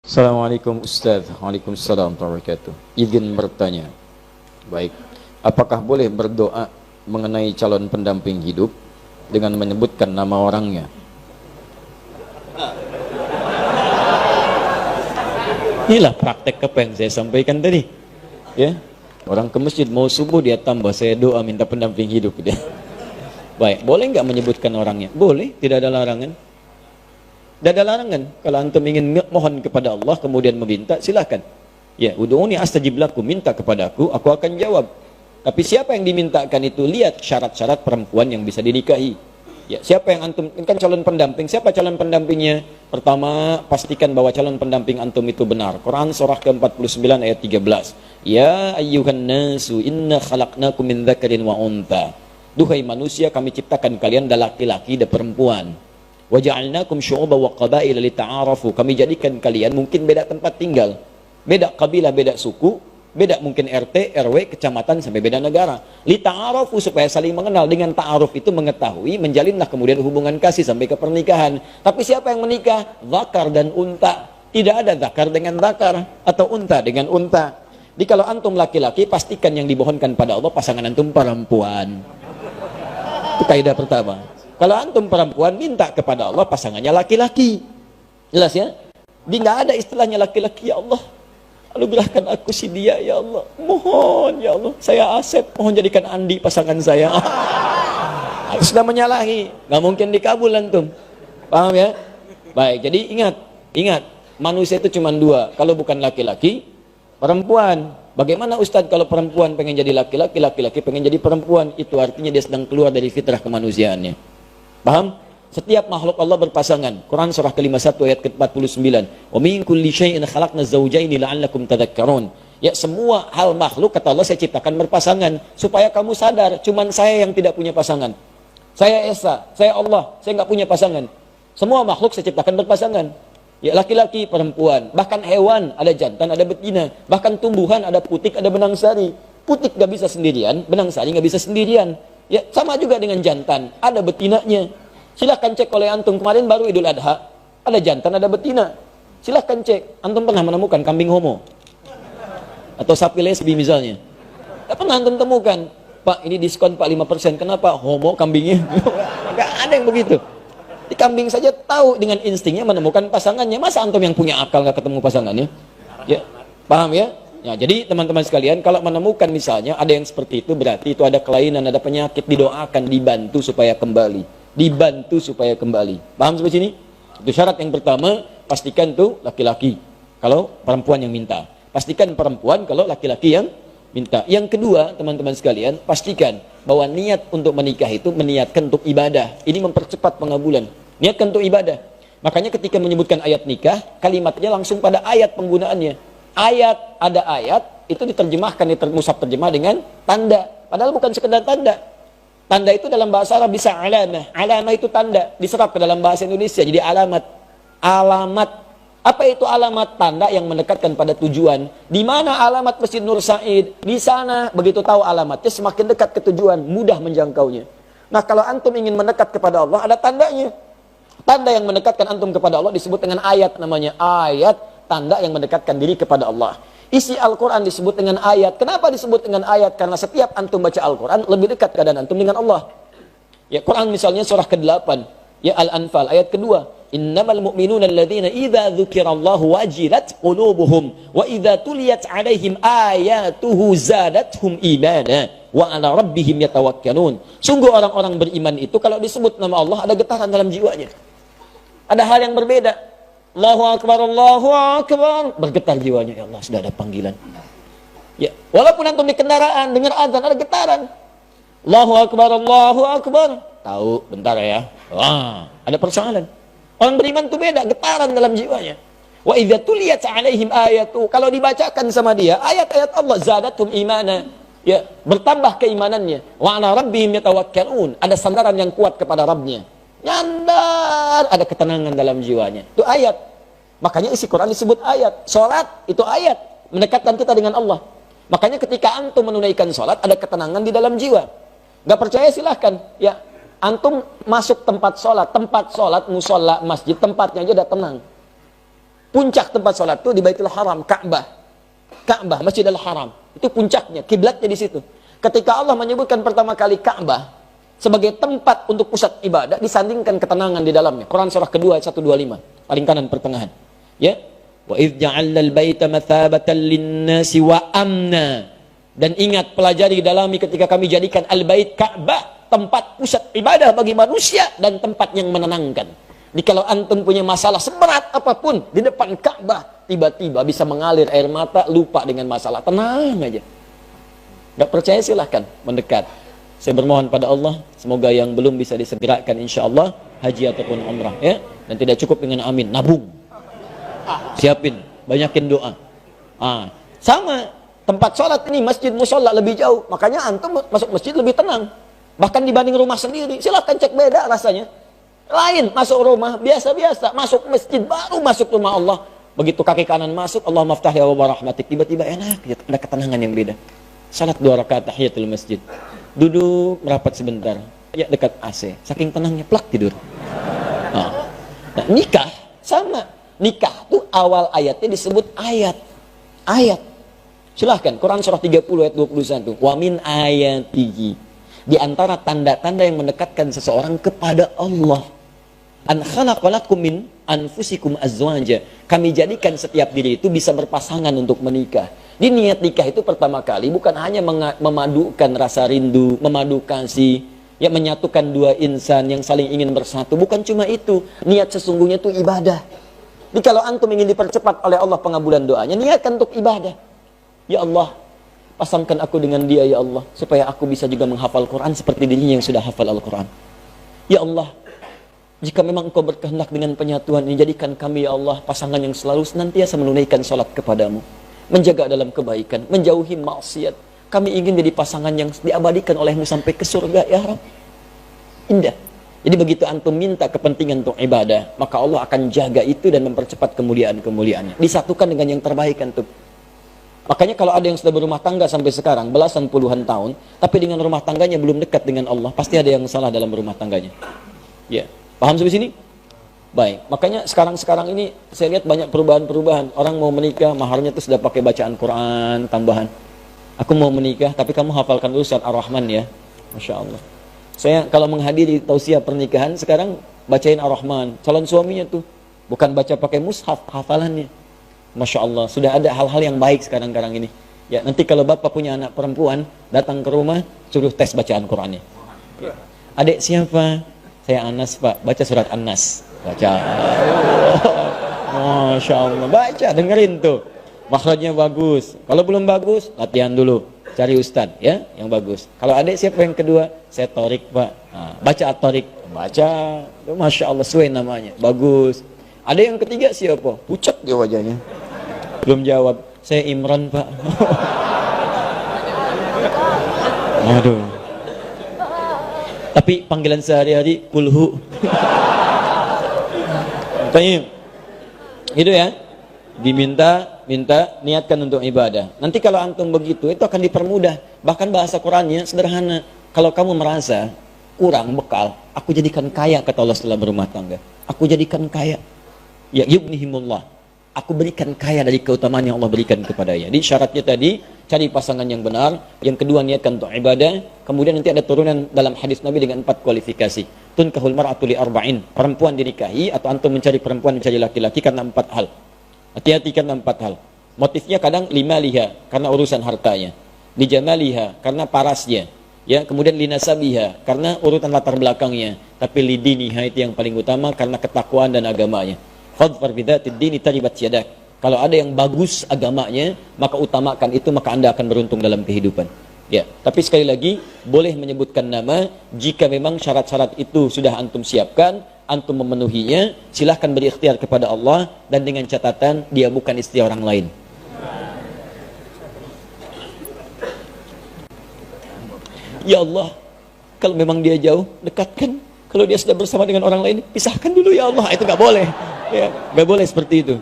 Assalamualaikum Ustaz. Waalaikumsalam warahmatullahi wabarakatuh. Izin bertanya. Baik. Apakah boleh berdoa mengenai calon pendamping hidup dengan menyebutkan nama orangnya? Inilah praktek apa yang saya sampaikan tadi. Ya. Orang ke masjid mau subuh dia tambah saya doa minta pendamping hidup dia. Baik, boleh nggak menyebutkan orangnya? Boleh, tidak ada larangan. Tidak ada larangan. Kalau antum ingin mohon kepada Allah kemudian meminta, silakan. Ya, ud'uni astajib lakum, minta kepadaku, aku akan jawab. Tapi siapa yang dimintakan itu, lihat syarat-syarat perempuan yang bisa dinikahi. Ya, siapa yang antum kan calon pendamping? Siapa calon pendampingnya? Pertama, pastikan bahwa calon pendamping antum itu benar. Quran surah ke-49 ayat 13. Ya ayyuhan nasu inna khalaqnakum min dzakarin wa untha. Duhai manusia, kami ciptakan kalian dari laki-laki dan perempuan. Wa ja'alnakum syu'uban wa qabaila lita'arafu. Kami jadikan kalian mungkin beda tempat tinggal, beda kabilah, beda suku, beda mungkin RT, RW, kecamatan sampai beda negara. Lita'arafu, supaya saling mengenal. Dengan ta'aruf itu mengetahui, menjalinlah kemudian hubungan kasih sampai ke pernikahan. Tapi siapa yang menikah? Zakar dan unta. Tidak ada zakar dengan zakar atau unta dengan unta. Jadi kalau antum laki-laki, pastikan yang dimohonkan pada Allah pasangan antum perempuan. Itu kaidah pertama. Kalau antum perempuan, minta kepada Allah pasangannya laki-laki. Jelas ya? Di nggak ada istilahnya laki-laki. Ya Allah, anugerahkan aku si dia, ya Allah. Mohon, ya Allah. Saya Asep, mohon jadikan Andi pasangan saya. Sudah menyalahi. Nggak mungkin dikabul antum. Paham ya? Baik, jadi ingat. Manusia itu cuma dua. Kalau bukan laki-laki, perempuan. Bagaimana Ustadz kalau perempuan pengen jadi laki-laki, laki-laki pengen jadi perempuan? Itu artinya dia sedang keluar dari fitrah kemanusiaannya. Paham? Setiap makhluk Allah berpasangan. Quran surah ke-51 ayat ke-49. Wa min kulli syai'in khalaqna zawjaini la'allakum tadhakkarun. Ya, semua hal makhluk kata Allah saya ciptakan berpasangan supaya kamu sadar cuman saya yang tidak punya pasangan. Saya Esa, saya Allah, saya nggak punya pasangan. Semua makhluk saya ciptakan berpasangan. Ya, laki-laki, perempuan, bahkan hewan ada jantan, ada betina, bahkan tumbuhan ada putik, ada benang sari. Putik nggak bisa sendirian, benang sari nggak bisa sendirian. Ya, sama juga dengan jantan, ada betinanya. Silahkan cek oleh antum, kemarin baru Idul Adha, ada jantan, ada betina. Silahkan cek, antum pernah menemukan kambing homo? Atau sapi lesbi misalnya? Tidak pernah antum temukan. Pak, ini diskon Pak 5%, kenapa? Homo kambingnya? Nggak ada yang begitu. Di kambing saja tahu dengan instingnya menemukan pasangannya. Masa antum yang punya akal nggak ketemu pasangannya? Ya, paham ya? Ya, jadi teman-teman sekalian, kalau menemukan misalnya ada yang seperti itu, berarti itu ada kelainan, ada penyakit, didoakan, dibantu supaya kembali. Dibantu supaya kembali. Paham sampai sini? Itu syarat yang pertama, pastikan tuh laki-laki kalau perempuan yang minta. Pastikan perempuan kalau laki-laki yang minta. Yang kedua, teman-teman sekalian, pastikan bahwa niat untuk menikah itu meniatkan untuk ibadah. Ini mempercepat pengabulan. Niatkan untuk ibadah. Makanya ketika menyebutkan ayat nikah, kalimatnya langsung pada ayat penggunaannya. Ada ayat, itu diterjemahkan, musab terjemah dengan tanda. Padahal bukan sekedar tanda. Tanda itu dalam bahasa Arab bisa alamah. Alamah itu tanda, diserap ke dalam bahasa Indonesia jadi alamat. Alamat. Apa itu alamat? Tanda yang mendekatkan pada tujuan. Di mana alamat Masjid Nur Said? Di sana, begitu tahu alamatnya, semakin dekat ke tujuan, mudah menjangkaunya. Nah, kalau antum ingin mendekat kepada Allah, ada tandanya. Tanda yang mendekatkan antum kepada Allah disebut dengan ayat, namanya ayat. Tanda yang mendekatkan diri kepada Allah. Isi Al-Quran disebut dengan ayat. Kenapa disebut dengan ayat? Karena setiap antum baca Al-Quran, lebih dekat keadaan antum dengan Allah. Ya, Quran misalnya surah ke-8, ya Al-Anfal, ayat kedua. Innamal mu'minuna alladhina idza dzukirallahu wajilat qulubuhum wa idza tuliyat 'alaihim ayatuhu zadatuhum imana wa 'ala rabbihim yatawakkalun. Sungguh orang-orang beriman itu kalau disebut nama Allah ada getaran dalam jiwanya. Ada hal yang berbeda. Allahu Akbar, Allahu Akbar. Bergetar jiwanya, ya Allah, sudah ada panggilan. Ya, walaupun antum di kendaraan, dengar azan, ada getaran. Allahu Akbar, Allahu Akbar. Tahu, bentar ya. Wah, ada persoalan. Orang beriman itu beda, getaran dalam jiwanya. Wa idza tuliyat 'alaihim ayatu. Kalau dibacakan sama dia, ayat-ayat Allah, zadatum imana. Ya, bertambah keimanannya. Wa 'ala rabbihim yatawakkalun. Ada sandaran yang kuat kepada Rabbnya. Nyandar, ada ketenangan dalam jiwanya. Itu ayat. Makanya isi Quran disebut ayat. Salat itu ayat, mendekatkan kita dengan Allah. Makanya ketika antum menunaikan salat, ada ketenangan di dalam jiwa. Gak percaya silahkan. Ya, antum masuk tempat salat, musola, masjid, tempatnya aja udah tenang. Puncak tempat sholat itu di Baitul Haram, Ka'bah. Ka'bah, Masjidil Haram. Itu puncaknya, kiblatnya di situ. Ketika Allah menyebutkan pertama kali Ka'bah sebagai tempat untuk pusat ibadah, disandingkan ketenangan di dalamnya. Quran surah kedua ayat 125, paling kanan pertengahan. Ya. Wa idz ja'alna al-baita mathabatan lin-nasi wa amna. Dan ingat, pelajari, dalami ketika kami jadikan al-bait Ka'bah tempat pusat ibadah bagi manusia dan tempat yang menenangkan. Jadi kalau antum punya masalah seberat apapun di depan Ka'bah, tiba-tiba bisa mengalir air mata, lupa dengan masalah, tenang aja. Gak percaya silahkan mendekat. Saya bermohon pada Allah, semoga yang belum bisa disegerakan insya Allah haji ataupun umrah, ya. Dan tidak cukup dengan amin, nabung. Siapin, banyakin doa. Sama tempat sholat ini, masjid musola lebih jauh, makanya antum masuk masjid lebih tenang. Bahkan dibanding rumah sendiri, silahkan cek beda rasanya. Lain, masuk rumah biasa-biasa, masuk masjid baru masuk rumah Allah. Begitu kaki kanan masuk, Allah maftah ya wa rahmatik, tiba-tiba enak, ada ketenangan yang beda. Salat 2 rakaat tahiyatul masjid, duduk merapat sebentar, ya dekat AC, saking tenangnya plak tidur. Nah, nikah sama, nikah tuh awal ayatnya disebut ayat. Silahkan, Quran surah 30 ayat 21, wa min ayatihi, di antara tanda-tanda yang mendekatkan seseorang kepada Allah, an khalaqalakum min anfusikum azwaja, kami jadikan setiap diri itu bisa berpasangan untuk menikah. Di niat nikah itu pertama kali bukan hanya memadukan rasa rindu, memadu kasih, ya, menyatukan dua insan yang saling ingin bersatu, bukan cuma itu. Niat sesungguhnya itu ibadah. Jadi kalau antum ingin dipercepat oleh Allah pengabulan doanya, niatkan untuk ibadah. Ya Allah, pasangkan aku dengan dia ya Allah, supaya aku bisa juga menghafal Quran seperti dirinya yang sudah hafal Al-Quran. Ya Allah, jika memang engkau berkehendak dengan penyatuan ini, jadikan kami ya Allah pasangan yang selalu senantiasa menunaikan salat kepadamu, menjaga dalam kebaikan, menjauhi maksiat. Kami ingin jadi pasangan yang diabadikan olehmu sampai ke surga ya Rabb. Indah. Jadi begitu antum minta kepentingan untuk ibadah, maka Allah akan jaga itu dan mempercepat kemuliaan-kemuliaannya. Disatukan dengan yang terbaik antum. Makanya kalau ada yang sudah berumah tangga sampai sekarang, belasan puluhan tahun, tapi dengan rumah tangganya belum dekat dengan Allah, pasti ada yang salah dalam rumah tangganya. Ya, paham sampai sini? Baik, makanya sekarang ini saya lihat banyak perubahan-perubahan. Orang mau menikah, maharnya tuh sudah pakai bacaan Quran tambahan. Aku mau menikah, tapi kamu hafalkan dulu surat Ar-Rahman ya. Masya Allah. Saya kalau menghadiri tausiah pernikahan, sekarang bacain Ar-Rahman. Calon suaminya tuh, bukan baca pakai mushaf, hafalannya. Masya Allah, sudah ada hal-hal yang baik sekarang ini. Ya, nanti kalau bapak punya anak perempuan, datang ke rumah, suruh tes bacaan Qurannya. Ya. Adik siapa? Saya Anas pak, baca surat An-Nas. Baca. Masya Allah, baca, dengerin tuh. Makhrajnya bagus. Kalau belum bagus, latihan dulu. Cari ustad ya, yang bagus. Kalau adik siapa yang kedua? Saya Torik pak. Nah, baca At-Torik. Baca. Masya Allah, sesuai namanya. Bagus. Ada yang ketiga siapa? Pucat dia wajahnya. Belum jawab. Saya Imran pak. Aduh. Tapi panggilan sehari-hari kulhu. Tanya. Itu ya. Diminta, niatkan untuk ibadah. Nanti kalau antum begitu, itu akan dipermudah. Bahkan bahasa Qurannya sederhana. Kalau kamu merasa kurang bekal, aku jadikan kaya, kata Allah setelah berumah tangga. Aku jadikan kaya. Ya yughnihimullah. Aku berikan kaya dari keutamaan yang Allah berikan kepadanya. Jadi syaratnya tadi, cari pasangan yang benar. Yang kedua, niatkan untuk ibadah. Kemudian nanti ada turunan dalam hadis Nabi dengan 4 kualifikasi. Tunkahul mar'atu li arba'in. Perempuan dinikahi atau antum mencari perempuan, mencari laki-laki karena 4 hal. Hati-hati karena 4 hal. Motifnya kadang limaliha, karena urusan hartanya. Lijamaliha, karena parasnya. Ya, kemudian linasabiha, karena urutan latar belakangnya. Tapi lidiniha itu yang paling utama, karena ketakwaan dan agamanya. Fadfar bidzatid dini taribat yadak. Kalau ada yang bagus agamanya, maka utamakan itu, maka Anda akan beruntung dalam kehidupan. Ya, tapi sekali lagi boleh menyebutkan nama jika memang syarat-syarat itu sudah antum siapkan, antum memenuhinya, silahkan berikhtiar kepada Allah dan dengan catatan dia bukan istri orang lain. Ya Allah, kalau memang dia jauh, dekatkan. Kalau dia sudah bersama dengan orang lain, pisahkan dulu ya Allah. Itu nggak boleh. Ya, nggak boleh seperti itu.